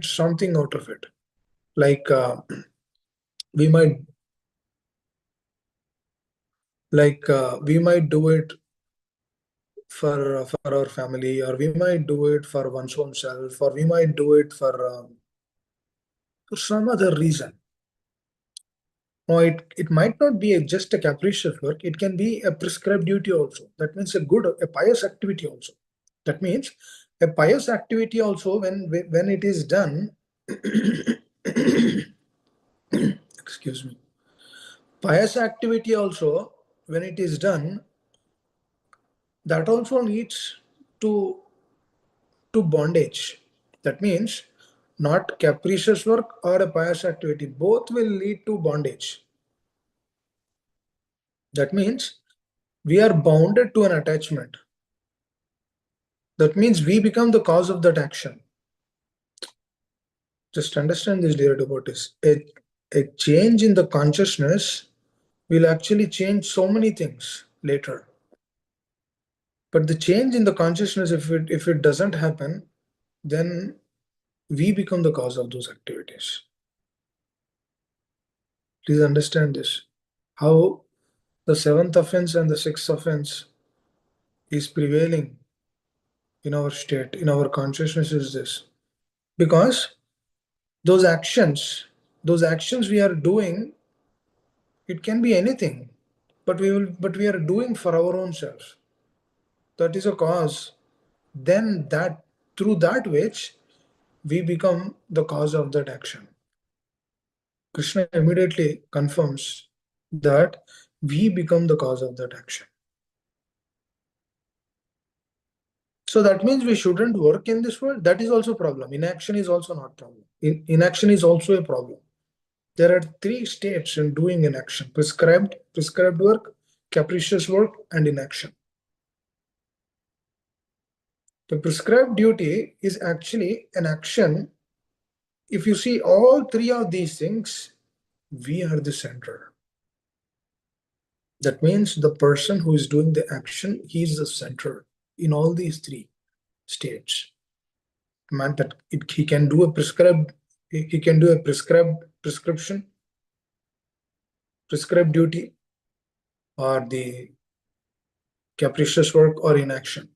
something out of it. Like we might do it for our family, or we might do it for one's own self, or we might do it for some other reason. Now, it might not be just a capricious work. It can be a prescribed duty also. That means a pious activity also. That means a pious activity also, when it is done, excuse me, pious activity also, when it is done, that also leads to bondage. That means not capricious work or a pious activity, both will lead to bondage. That means we are bounded to an attachment. That means we become the cause of that action. Just understand this, dear devotees. A change in the consciousness will actually change so many things later. But the change in the consciousness, if it doesn't happen, then we become the cause of those activities. Please understand this. How the seventh offense and the sixth offense is prevailing in our state, in our consciousness, is this. Because those actions we are doing, it can be anything, but we are doing for our own self. That is a cause. Then that, through that which we become the cause of that action. Krishna immediately confirms that we become the cause of that action. So that means we shouldn't work in this world. That is also a problem. Inaction is also not a problem. Inaction is also a problem. There are three states in doing inaction: prescribed work, capricious work, and inaction. The prescribed duty is actually an action. If you see all three of these things, we are the center. That means the person who is doing the action, he is the center in all these three states. Man, that he can do a prescribed prescription, prescribed duty, or the capricious work, or inaction.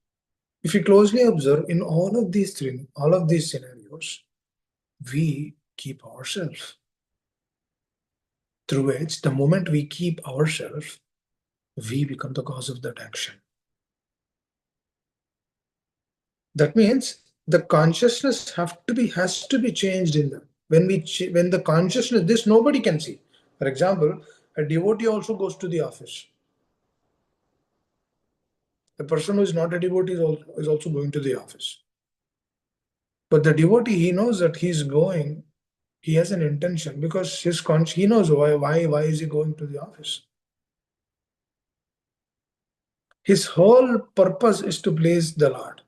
If you closely observe, in all of these scenarios, we keep ourselves. Through which, the moment we keep ourselves, we become the cause of that action. That means the consciousness has to be changed in them. When the consciousness, this nobody can see. For example, a devotee also goes to the office. A person who is not a devotee is also going to the office. But the devotee, he knows that he's going, he has an intention, because he knows why is he going to the office. His whole purpose is to please the Lord.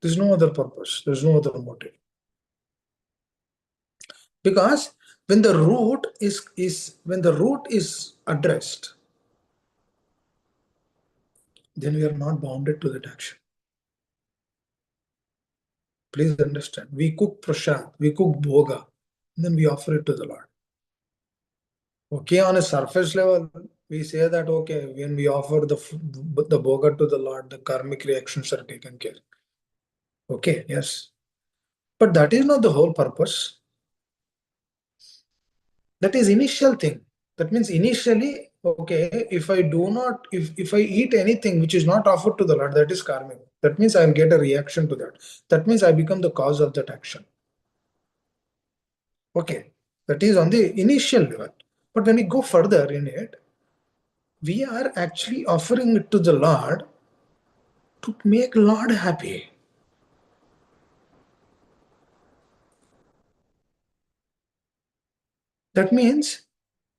There's no other purpose. There's no other motive. Because when the root is addressed, then we are not bounded to that action. Please understand. We cook prasad, we cook bhoga, and then we offer it to the Lord. Okay, on a surface level, we say that, okay, when we offer the bhoga to the Lord, the karmic reactions are taken care. Okay, yes. But that is not the whole purpose. That is initial thing. That means initially, okay, if I eat anything which is not offered to the Lord, that is karmic. That means I'll get a reaction to that. That means I become the cause of that action. Okay, that is on the initial level. But when we go further in it, we are actually offering it to the Lord to make Lord happy. That means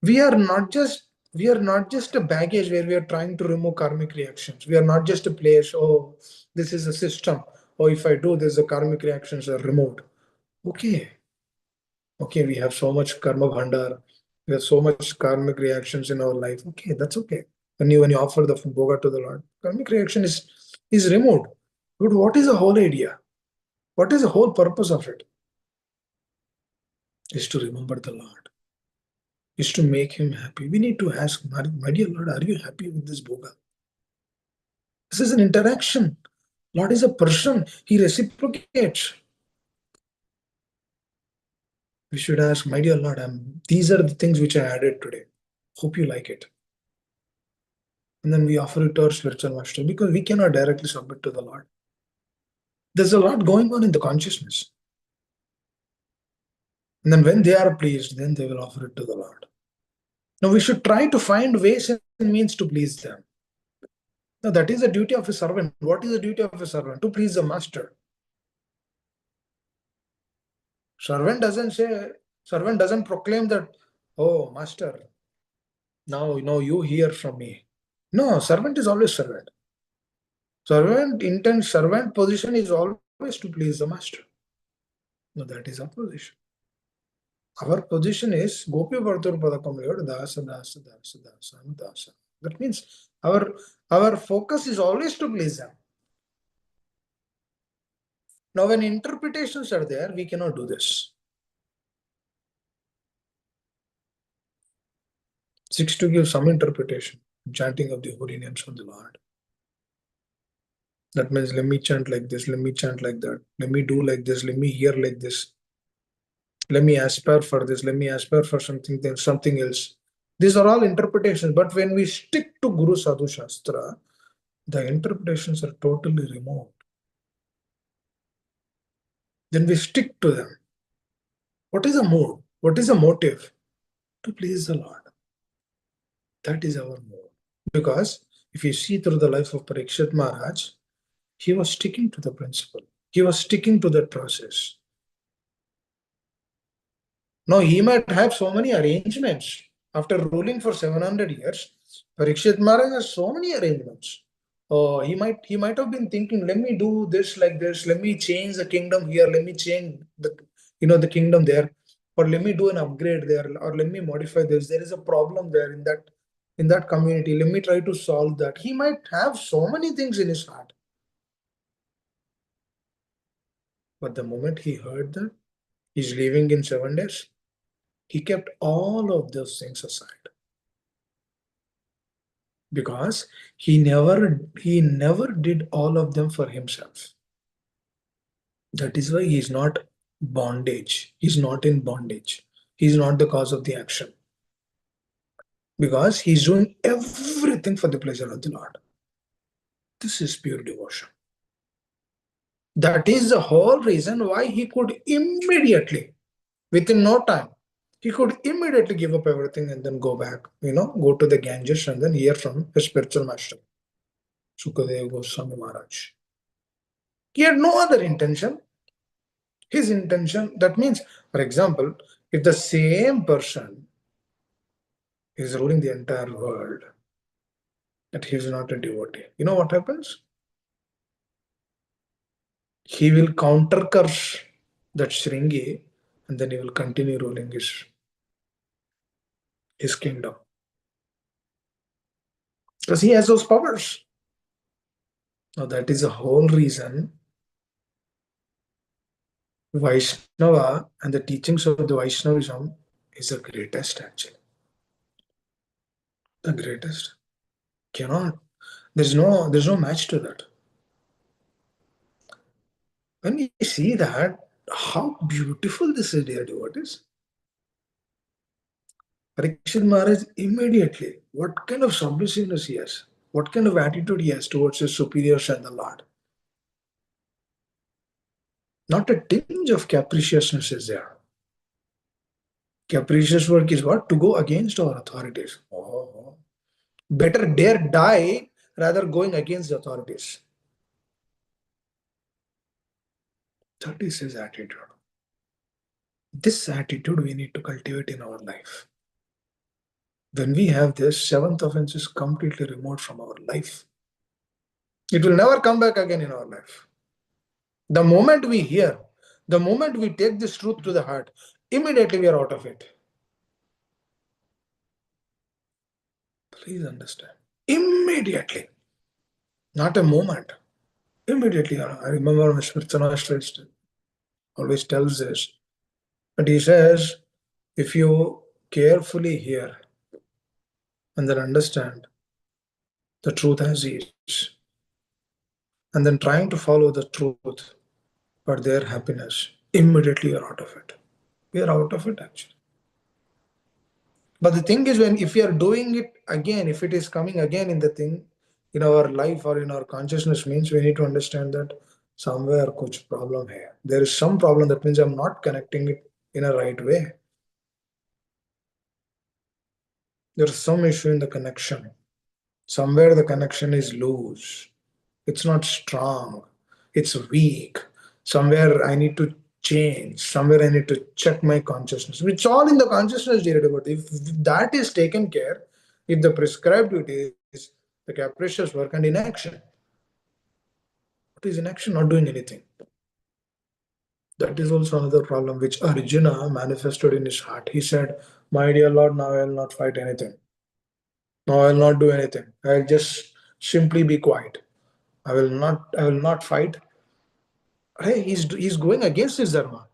we are not just a baggage where we are trying to remove karmic reactions. We are not just a place, oh, this is a system. Oh, if I do this, the karmic reactions are removed. Okay, we have so much karma bhandar. We have so much karmic reactions in our life. Okay, that's okay. When you offer the bhoga to the Lord, karmic reaction is removed. But what is the whole idea? What is the whole purpose of it? is to remember the Lord, is to make him happy. We need to ask, my dear Lord, are you happy with this boga? This is an interaction. Lord is a person. He reciprocates. We should ask, my dear Lord, these are the things which I added today. Hope you like it. And then we offer it to our spiritual master because we cannot directly submit to the Lord. There's a lot going on in the consciousness. And then when they are pleased, then they will offer it to the Lord. Now we should try to find ways and means to please them. Now that is the duty of a servant. What is the duty of a servant? To please the master. Servant doesn't proclaim that, oh, master, now you hear from me. No, servant is always servant. Servant position is always to please the master. No, that is our position. Our position is Gopi Vartur Padakamliyor Dasa Dasa Dasa Dasa Dasa. That means our focus is always to please them. Now, when interpretations are there, we cannot do this. 6, to give some interpretation, chanting of the holy names of the Lord. That means let me chant like this, let me chant like that, let me do like this, let me hear like this, let me aspire for this, let me aspire for something, then something else. These are all interpretations, but when we stick to Guru Sadhu Shastra, the interpretations are totally removed. Then we stick to them. What is the mood? What is the motive? To please the Lord. That is our mood. Because if you see through the life of Parikshit Maharaj, he was sticking to the principle. He was sticking to that process. Now, he might have so many arrangements. After ruling for 700 years, Parikshit Maharaj has so many arrangements. He might have been thinking, let me do this like this, let me change the kingdom here, let me change the kingdom there, or let me do an upgrade there, or let me modify this. There is a problem there in that community. Let me try to solve that. He might have so many things in his heart. But the moment he heard that he's leaving in 7 days, he kept all of those things aside. Because he never did all of them for himself. That is why he is not bondage. He's not in bondage. He's not the cause of the action. Because he's doing everything for the pleasure of the Lord. This is pure devotion. That is the whole reason why he could immediately, within no time, he could immediately give up everything and then go back, go to the Ganges and then hear from his spiritual master, Sukadeva Goswami Maharaj. He had no other intention. His intention, that means, for example, if the same person is ruling the entire world, that he is not a devotee, you know what happens? He will counter curse that Shringi and then he will continue ruling his kingdom. Because he has those powers. Now that is the whole reason Vaishnava and the teachings of the Vaishnavism is the greatest actually. The greatest. Cannot. There's no match to that. When we see that, how beautiful this is, dear devotees. Parikshit Maharaj immediately, what kind of submissiveness he has, what kind of attitude he has towards his superiors and the Lord. Not a tinge of capriciousness is there. Capricious work is what? To go against our authorities. Oh, better dare die rather going against the authorities. That is his attitude. This attitude we need to cultivate in our life. When we have this, seventh offense is completely removed from our life. It will never come back again in our life. The moment we hear, the moment we take this truth to the heart, immediately we are out of it. Please understand. Immediately. Not a moment. Immediately. I remember my spiritual master always tells this. But he says, if you carefully hear and then understand the truth as is, and then trying to follow the truth for their happiness, immediately you're out of it. We are out of it actually. But the thing is, when if we are doing it again, if it is coming again in the thing, in our life or in our consciousness, means we need to understand that somewhere kuch problem hai. There is some problem. That means I'm not connecting it in a right way. There is some issue in the connection. Somewhere the connection is loose. It's not strong. It's weak. Somewhere I need to change. Somewhere I need to check my consciousness. It's all in the consciousness, dear devotee. If that is taken care, if the prescribed duty is the capricious work and inaction, what is inaction? Not doing anything. That is also another problem which Arjuna manifested in his heart. He said, my dear Lord, now I will not fight anything. Now I will not do anything. I will just simply be quiet. I will not fight. Hey, he's going against his dharma.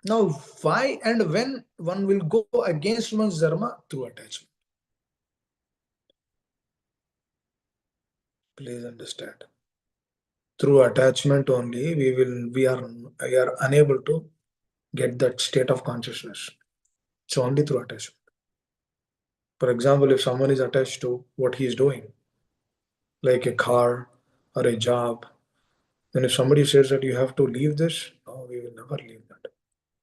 Now, why and when one will go against one's dharma? Through attachment. Please understand. Through attachment only, we are unable to get that state of consciousness. It's only through attachment. For example, if someone is attached to what he is doing, like a car or a job, then if somebody says that you have to leave this, no, we will never leave that.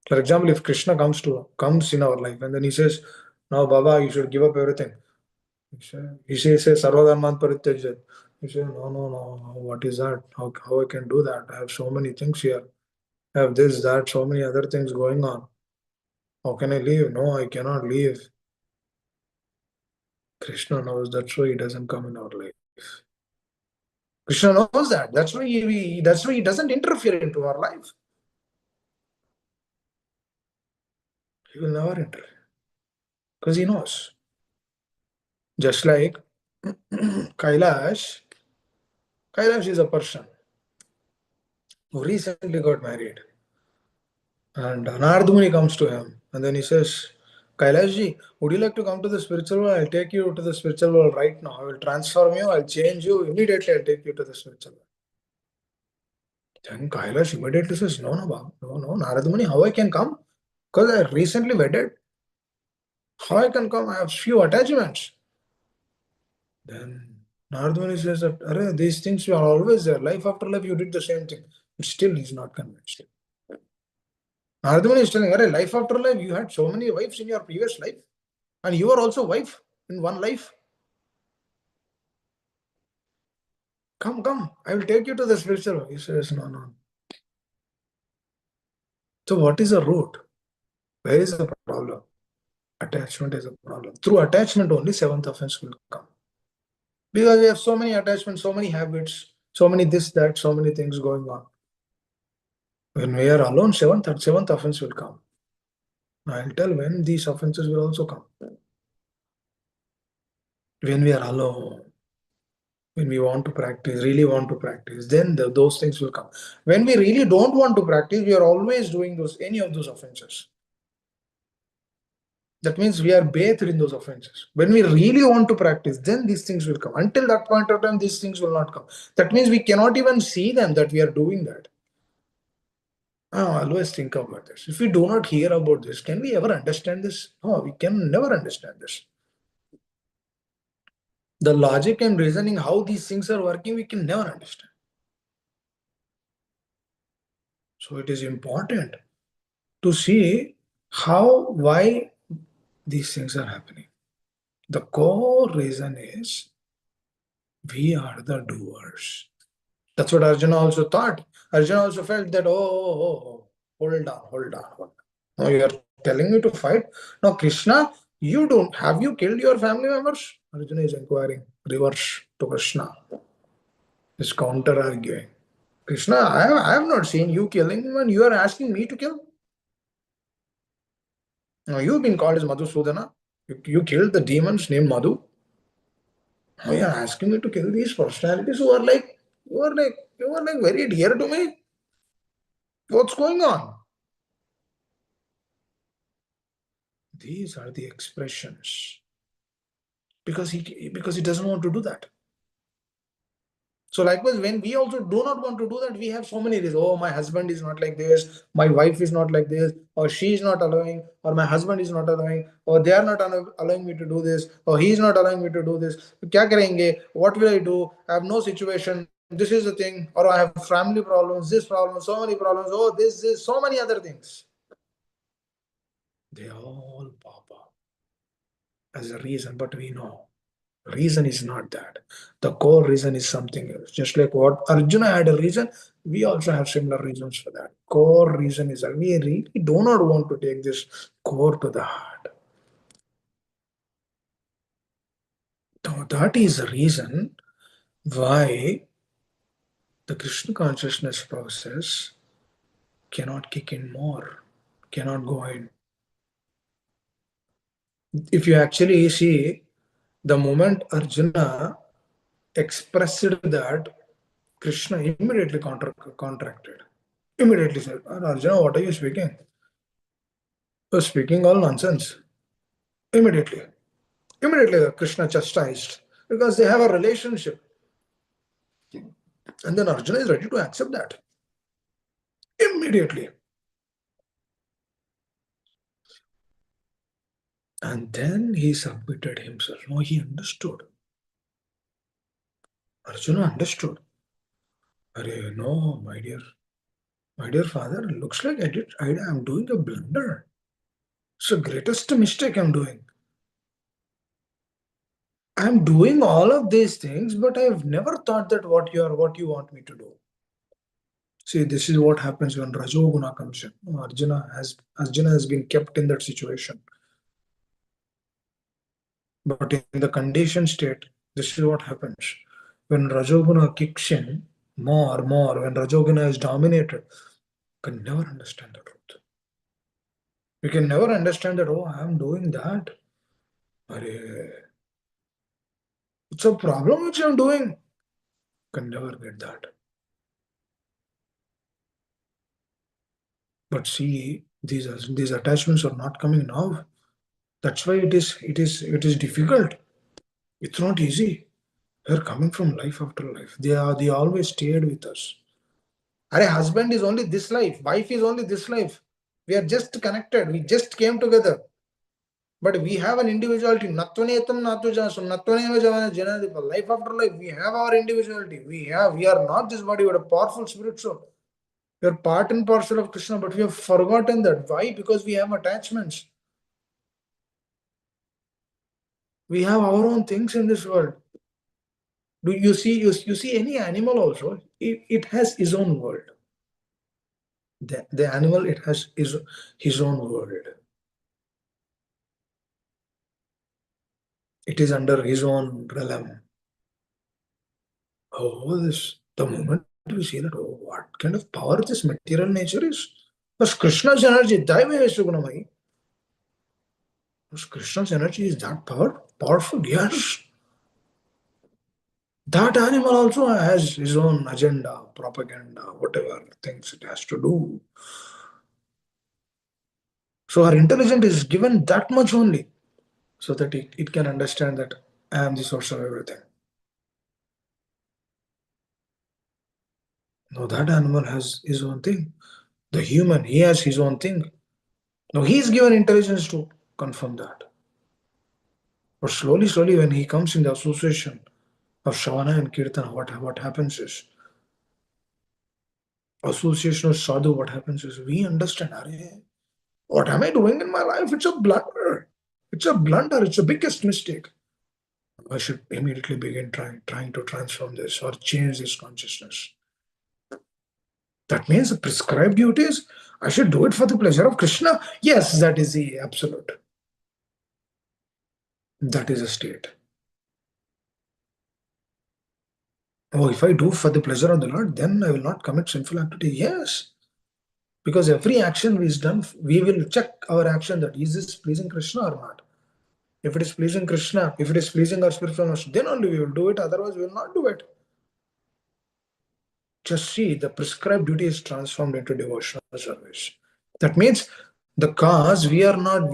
For example, if Krishna comes in our life and then he says, now Baba, you should give up everything. He says, Sarvadharman Parityajat. He says, no, what is that? How I can do that? I have so many things here. I have this, that, so many other things going on. How can I leave? No, I cannot leave. Krishna knows that's why he doesn't come in our life. Krishna knows that. That's why he doesn't interfere into our life. He will never interfere. Because he knows. Just like Kailash, Kailash is a person who recently got married. And Narada comes to him and then he says, Kailashji, would you like to come to the spiritual world? I'll take you to the spiritual world right now. I will transform you, I'll change you. Immediately, I'll take you to the spiritual world. Then Kailash immediately says, no, Narada Muni, how I can come? Because I recently wedded. How I can come? I have few attachments. Then Narada Muni says that, these things are always there. Life after life, you did the same thing. But still, he's not convinced. Narada Muni is telling, life after life, you had so many wives in your previous life. And you are also wife in one life. Come, I will take you to the spiritual. He says, no. So what is the root? Where is the problem? Attachment is a problem. Through attachment only seventh offense will come. Because we have so many attachments, so many habits, so many this, that, so many things going on. When we are alone, seventh offense will come. I'll tell when these offenses will also come. When we are alone, when we want to practice, really want to practice, then those things will come. When we really don't want to practice, we are always doing any of those offenses. That means we are bathed in those offenses. When we really want to practice, then these things will come. Until that point of time, these things will not come. That means we cannot even see them that we are doing that. I always think about this. If we do not hear about this, can we ever understand this? No, we can never understand this. The logic and reasoning, how these things are working, we can never understand. So it is important to see why these things are happening. The core reason is we are the doers. That's what Arjuna also thought. Arjuna also felt that, hold on. Now you are telling me to fight. Now, Krishna, have you killed your family members? Arjuna is inquiring, reverse to Krishna. Is counter arguing. Krishna, I have not seen you killing him and you are asking me to kill. Now you've been called as Madhusudana. You killed the demons named Madhu. Now you are asking me to kill these personalities who are like very dear to me. What's going on? These are the expressions. Because he doesn't want to do that. So likewise, when we also do not want to do that, we have so many reasons. Oh, my husband is not like this, my wife is not like this, or she is not allowing, or my husband is not allowing, or they are not allowing me to do this, or he is not allowing me to do this. Kya karenge? What will I do? I have no situation. This is the thing, or I have family problems, this problem, so many problems. Oh, this, so many other things. They all pop up as a reason, but we know reason is not that. The core reason is something else. Just like what Arjuna had a reason, we also have similar reasons for that. Core reason is that we really do not want to take this core to the heart. Now, that is the reason why the Krishna consciousness process cannot kick in more, cannot go in. If you actually see, the moment Arjuna expressed that, Krishna immediately contracted. Immediately said, Arjuna, what are you speaking? You're speaking all nonsense. Immediately. Immediately Krishna chastised because they have a relationship. And then Arjuna is ready to accept that. Immediately. And then he submitted himself. No, he understood. Arjuna understood. No, my dear father, looks like I'm doing a blunder. It's the greatest mistake I'm doing. I'm doing all of these things, but I've never thought that what you want me to do. See, this is what happens when Rajoguna comes in. Arjuna has been kept in that situation. But in the conditioned state, this is what happens. When Rajoguna kicks in more, when Rajoguna is dominated, you can never understand the truth. You can never understand that, oh, I am doing that. It's a problem which I'm doing. You can never get that. But see, these attachments are not coming now. That's why it is difficult. It's not easy. They're coming from life after life. They always stayed with us. Our husband is only this life, wife is only this life. We are just connected. We just came together. But we have an individuality. Natvanetam natujasam, natvaneva javana janadipa. Life after life, we have our individuality. We are not this body, we are a powerful spirit soul. We are part and parcel of Krishna, but we have forgotten that. Why? Because we have attachments. We have our own things in this world. Do you see any animal also? It has its own world. The animal, it has his own world. It is under his own realm. Oh, the moment we see that, oh, what kind of power this material nature is? Because Krishna's energy, Daiva Sugunamai. Because Krishna's energy is that powerful, yes. That animal also has his own agenda, propaganda, whatever things it has to do. So our intelligence is given that much only, so that it can understand that I am the source of everything. No, that animal has his own thing. The human, he has his own thing. Now he is given intelligence to confirm that. But slowly, when he comes in the association of Shravana and Kirtana, what happens is, association of sadhu, what happens is, we understand, what am I doing in my life? It's a blunder. It's a blunder. It's the biggest mistake. I should immediately begin trying to transform this or change this consciousness. That means the prescribed duties, I should do it for the pleasure of Krishna. Yes, that is the absolute. That is a state. Oh, if I do for the pleasure of the Lord, then I will not commit sinful activity. Yes. Because every action is done, we will check our action that is this pleasing Krishna or not. If it is pleasing Krishna, if it is pleasing our spiritual master, then only we will do it, otherwise we will not do it. Just see, the prescribed duty is transformed into devotional service. That means The cause, we are not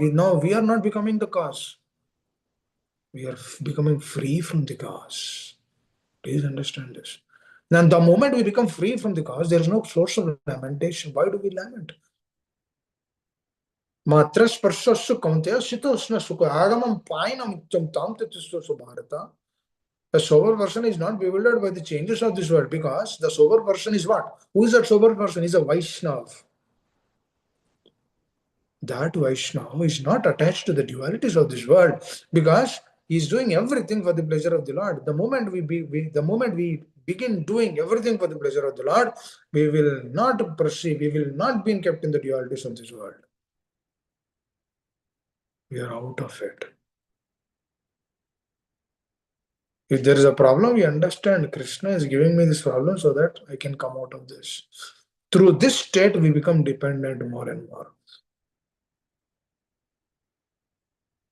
becoming the cause. We are becoming free from the cause. Please understand this. And the moment we become free from the cause, there is no source of lamentation. Why do we lament? Matra sparsasya kaunteya sitosna sukha agamam painam ityam tam tatistosu bharata. A sober person is not bewildered by the changes of this world, because the sober person is what? Who is that sober person? He is a Vaishnava. That Vaishnava is not attached to the dualities of this world, because he is doing everything for the pleasure of the Lord. The moment we begin doing everything for the pleasure of the Lord, we will not perceive, we will not be kept in the dualities of this world. We are out of it. If there is a problem, we understand Krishna is giving me this problem so that I can come out of this. Through this state, we become dependent more and more.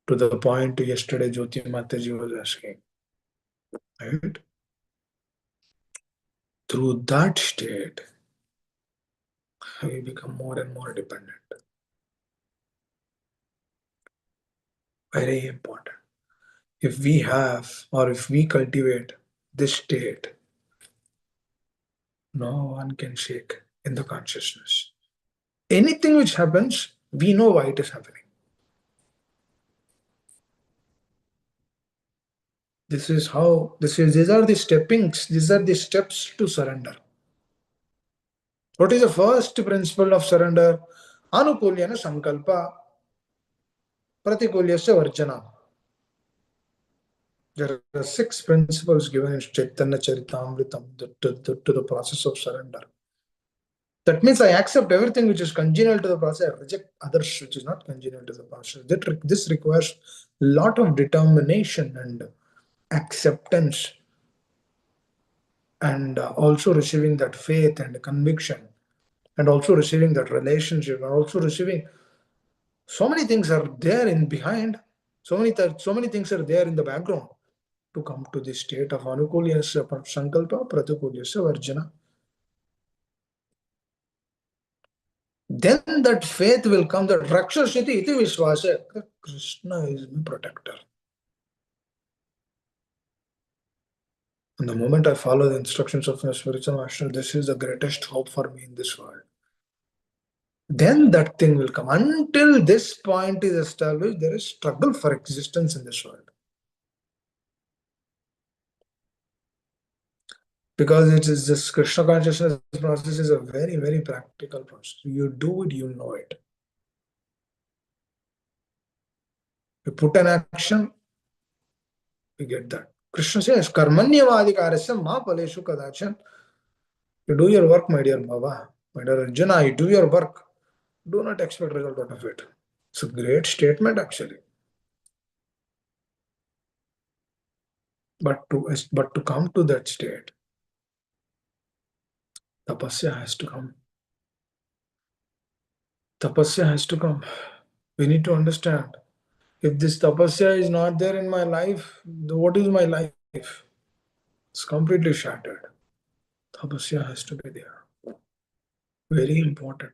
To the point yesterday Jyoti Mataji was asking, right? Through that state, we become more and more dependent. Very important. If we have, or if we cultivate this state, no one can shake in the consciousness. Anything which happens, we know why it is happening. These are the these are the steps to surrender. What is the first principle of surrender? Anukulyana sankalpa, pratikulyasya varjana. There are 6 principles given in Chaitanya Charitamritam to the process of surrender. That means I accept everything which is congenial to the process, I reject others which is not congenial to the process. This requires a lot of determination and acceptance, and also receiving that faith and conviction, and also receiving that relationship, and also receiving so many things are there in behind, so many things are there in the background to come to this state of anukulyasya sankalpa, pratikulyasya varjana. Then that faith will come, that rakshasiti iti vishwasa, Krishna is my protector. And the moment I follow the instructions of my spiritual master, this is the greatest hope for me in this world. Then that thing will come. Until this point is established, there is struggle for existence in this world. Because it is this Krishna consciousness process is a very, very practical process. You do it, you know it. You put an action, you get that. Krishna says, Karmanyavadikarasya ma paleshu kadachan. You do your work, my dear Baba. My dear Arjuna, you do your work. Do not expect result out of it. It's a great statement actually. But to come to that state, tapasya has to come. Tapasya has to come. We need to understand. If this tapasya is not there in my life, what is my life? It's completely shattered. Tapasya has to be there. Very important.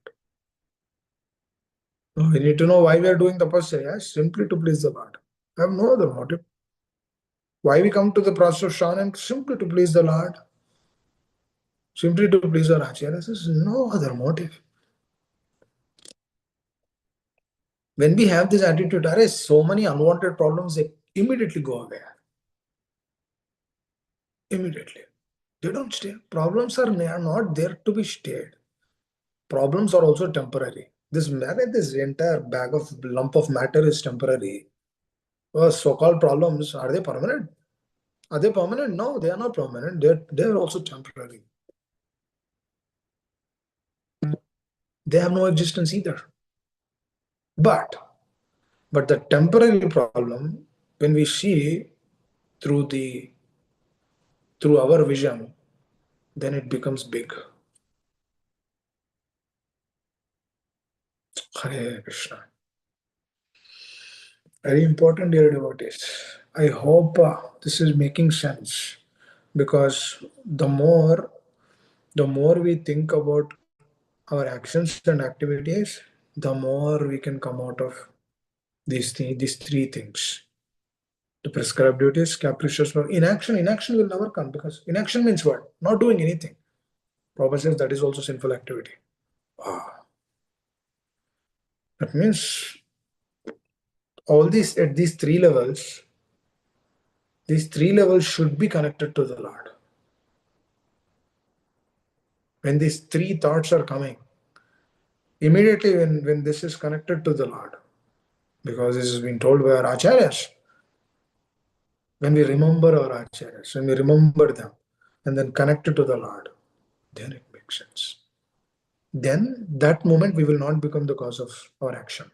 We need to know why we are doing tapasya. Yes, simply to please the Lord. I have no other motive. Why we come to the process of shravan? Simply to please the Lord. Simply to please our acharyas. There is no other motive. When we have this attitude, so many unwanted problems, they immediately go away. Immediately. They don't stay. Problems are not there to be stayed. Problems are also temporary. This entire bag of lump of matter is temporary. So-called problems, are they permanent? Are they permanent? No, they are not permanent. They're also temporary. They have no existence either. But the temporary problem, when we see through our vision, then it becomes big. Hare Krishna. Very important, dear devotees. I hope this is making sense, because the more we think about our actions and activities, the more we can come out of these three things. The prescribed duties, capricious work, inaction. Inaction will never come, because inaction means what? Not doing anything. Prabhupada says that is also sinful activity. Ah. That means all these, at these three levels should be connected to the Lord. When these three thoughts are coming, immediately when this is connected to the Lord, because this has been told by our acharyas, when we remember our acharyas, when we remember them, and then connect it to the Lord, then it makes sense. Then that moment we will not become the cause of our action.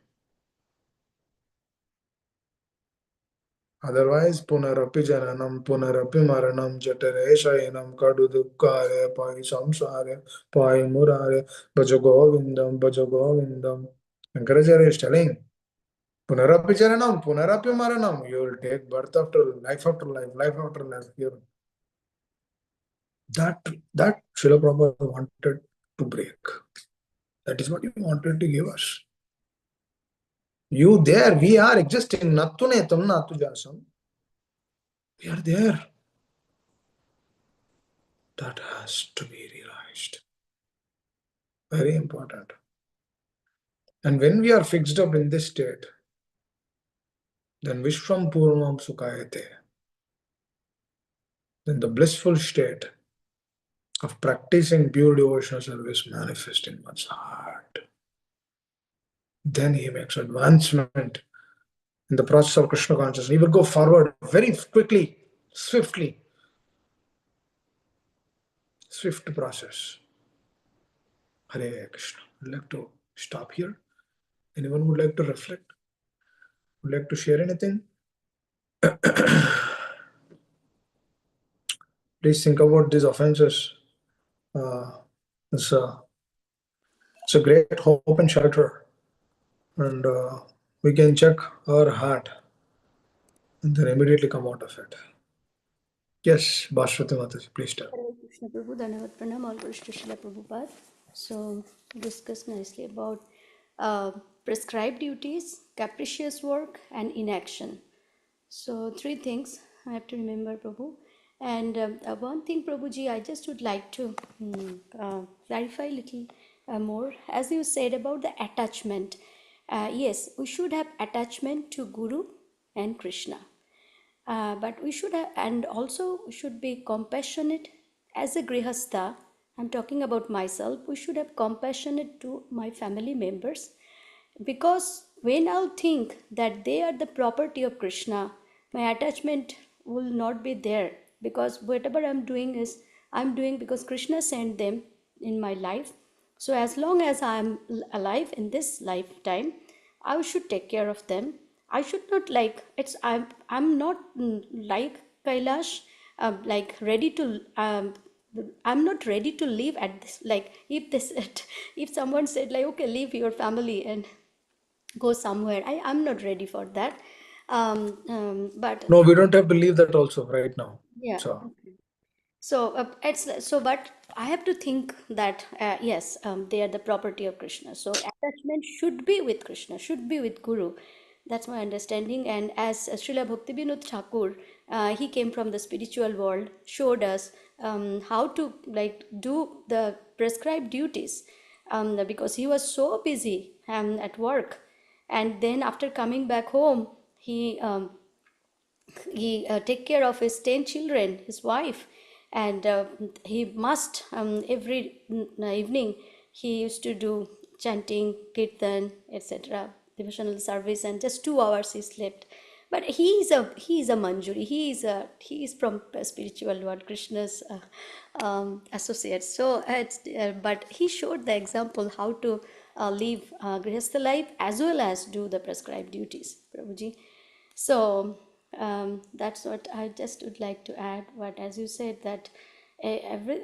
Otherwise, punarapi jananam, punarapi maranam, jatare shayanam, kadu dukkare, pai samsare, pai murare, bhaja govindam. Shankaracharya is telling, punarapi jananam, punarapi maranam. You will take birth after life, life after life here. That Srila Prabhupada wanted to break. That is what he wanted to give us. You there, we are existing. Nattu netam nattu jasam. We are there. That has to be realized. Very important. And when we are fixed up in this state, then Vishwam Purnam Sukayate, then the blissful state of practicing pure devotional service manifests in one's heart. Then he makes advancement in the process of Krishna consciousness. He will go forward very quickly, swiftly. Swift process. Hare Krishna. I'd like to stop here. Anyone would like to reflect? Would like to share anything? Please think about these offenses. It's a great hope and shelter. And we can check our heart and then immediately come out of it. Yes, Bhashwati Mataji, please tell. Hare Krishna Prabhu, Dhanavad Pranam, all glories to Srila Prabhupada. So, discuss nicely about prescribed duties, capricious work, and inaction. So, three things I have to remember, Prabhu. And one thing, Prabhuji, I just would like to clarify a little more. As you said about the attachment, yes, we should have attachment to Guru and Krishna. But we should have, and also we should be compassionate as a grihastha. I'm talking about myself. We should have compassionate to my family members, because when I'll think that they are the property of Krishna, my attachment will not be there, because whatever I'm doing because Krishna sent them in my life. So as long as I'm alive in this lifetime, I should take care of them. I should not like it's I'm not like Kailash, like ready to I'm not ready to leave at this. Like if this if someone said like, okay, leave your family and go somewhere, I'm not ready for that. But No, we don't have to leave that also right now. yeah. So, So but I have to think that yes, they are the property of Krishna. So attachment should be with Krishna, should be with Guru. That's my understanding. And as Srila Bhaktivinoda Thakur, he came from the spiritual world, showed us how to like do the prescribed duties, because he was so busy at work, and then after coming back home, he take care of his 10 children, his wife, and he must every evening he used to do chanting, kirtan, etc., devotional service, and just 2 hours he slept. But he is a manjuri, he is from spiritual world, Krishna's associate. So but he showed the example how to live grihastha life as well as do the prescribed duties, Prabhuji. So that's what I just would like to add. What, as you said, that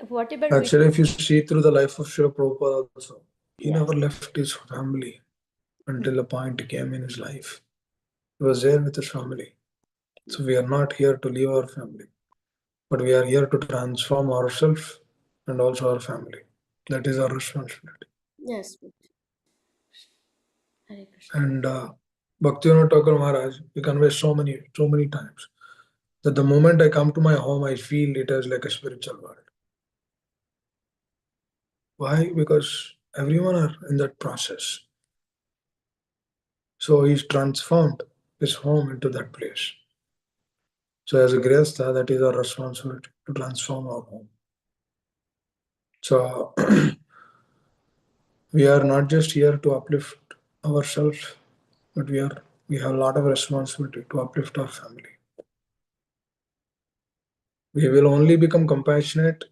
whatever we actually, do, if you see through the life of Srila Prabhupada also, he yes, never left his family until a point came in his life. He was there with his family. So we are not here to leave our family, but we are here to transform ourselves and also our family. That is our responsibility. yes, Hare Krishna. And Bhaktivinoda Thakur Maharaj, he conveys so many times that the moment I come to my home, I feel it as like a spiritual world. Why? Because everyone are in that process. So he's transformed his home into that place. So as a Grihastha, that is our responsibility to transform our home. So we are not just here to uplift ourselves, but we have a lot of responsibility to uplift our family. We will only become compassionate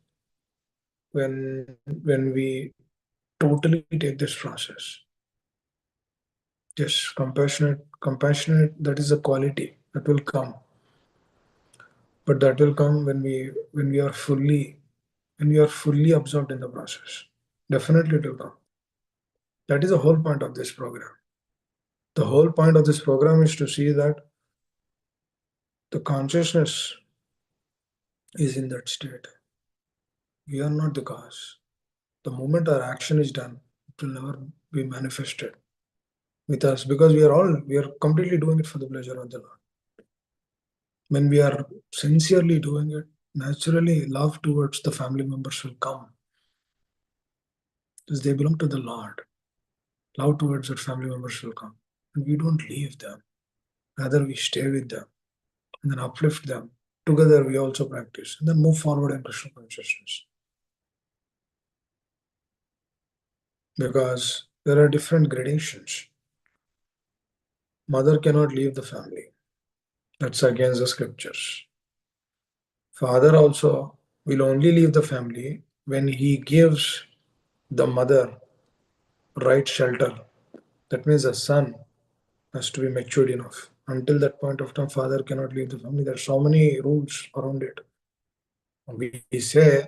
when we totally take this process. Yes, compassionate, that is a quality that will come. But that will come when we are fully absorbed in the process. Definitely it will come. That is the whole point of this program. The whole point of this program is to see that the consciousness is in that state. We are not the cause. The moment our action is done, it will never be manifested with us because we are completely doing it for the pleasure of the Lord. When we are sincerely doing it, naturally love towards the family members will come because they belong to the Lord. Love towards our family members will come. And we don't leave them. Rather, we stay with them and then uplift them. Together, we also practice and then move forward in Krishna consciousness. Because there are different gradations. Mother cannot leave the family. That's against the scriptures. Father also will only leave the family when he gives the mother right shelter. That means the son has to be matured enough. Until that point of time, father cannot leave the family. There are so many rules around it. We say,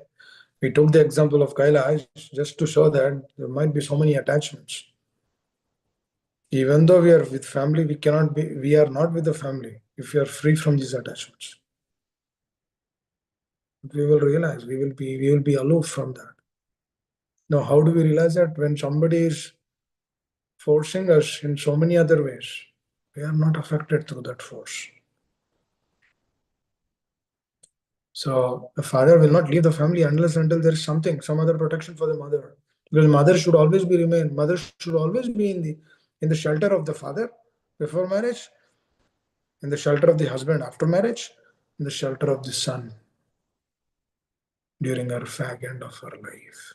we took the example of Kailash just to show that there might be so many attachments. Even though we are with family, we are not with the family if we are free from these attachments. We will realize we will be aloof from that. Now, how do we realize that? When somebody is forcing us in so many other ways, we are not affected through that force. So the father will not leave the family unless until there is some other protection for the mother. Because mother should always be in the shelter of the father before marriage, in the shelter of the husband after marriage, in the shelter of the son during her fag end of her life.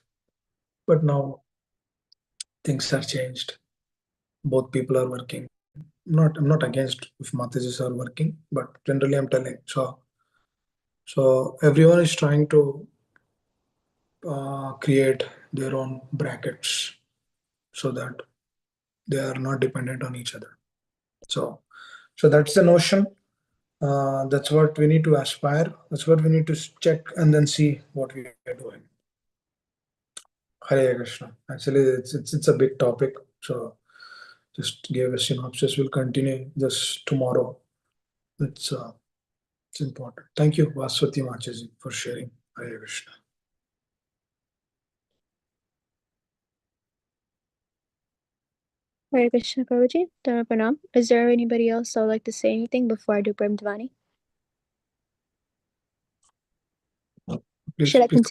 But now things are changed. Both people are working. I'm not against if Matajis are working, but generally I'm telling. So everyone is trying to create their own brackets so that they are not dependent on each other. So that's the notion. That's what we need to aspire. That's what we need to check and then see what we are doing. Hare Krishna. Actually, it's a big topic. So just give a synopsis. We'll continue this tomorrow. It's important. Thank you, Vaswati Machaji, for sharing. Hare Krishna. Hare Krishna Prabhuji, Dharma Pranam. Is there anybody else that would like to say anything before I do Prem Dhvani? Please, Should I please. continue?